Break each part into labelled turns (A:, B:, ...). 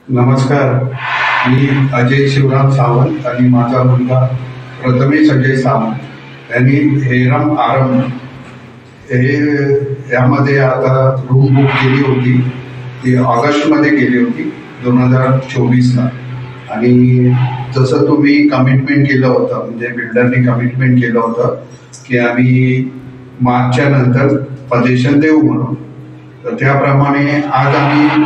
A: नमस्कार, मी अजय शिवराम सावंत आणि माझा मुलगा प्रथमेश अजय सावंत यांनी हेरम आरम यामध्ये आता रूम बुक केली होती. ती ऑगस्टमध्ये केली होती 2024ला. आणि जसं तुम्ही कमिटमेंट केलं होतं, म्हणजे बिल्डरने कमिटमेंट केलं होतं की आम्ही मार्चच्या नंतर पजेशन देऊ म्हणून, तर त्याप्रमाणे आज आम्ही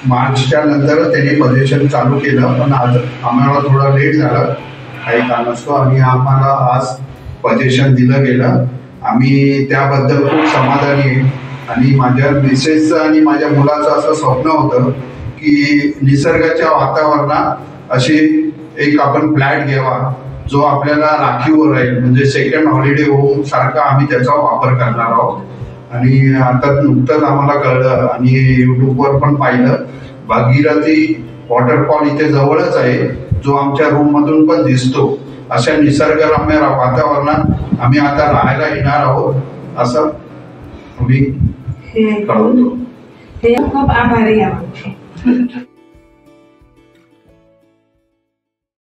A: मार्चच्या नंतर त्यांनी पजेशन चालू केलं. पण आज आम्हाला थोडा लेट झाला काही कारणास्तव आणि आम्हाला आज पजेशन दिलं गेलं. आम्ही त्याबद्दल खूप समाधानी आहे. आणि माझ्या मिसेसचं आणि माझ्या मुलाचं असं स्वप्न होतं की निसर्गाच्या वातावरणात अशी एक आपण फ्लॅट घ्यावा जो आपल्याला राखीवर राहील, म्हणजे सेकंड हॉलिडे होम सारखा आम्ही त्याचा वापर करणार आहोत. आणि आता नुकतंच आम्हाला कळलं आणि युट्यूबवर पण पाहिलं, भागीरथी वॉटरफॉल इथे जवळच आहे, जो आमच्या रूम मधून पण दिसतो. अशा निसर्गरम्य वातावरणात आम्ही आता राहायला येणार आहोत असं आम्ही कळवतो.
B: खूप आभारी आहोत.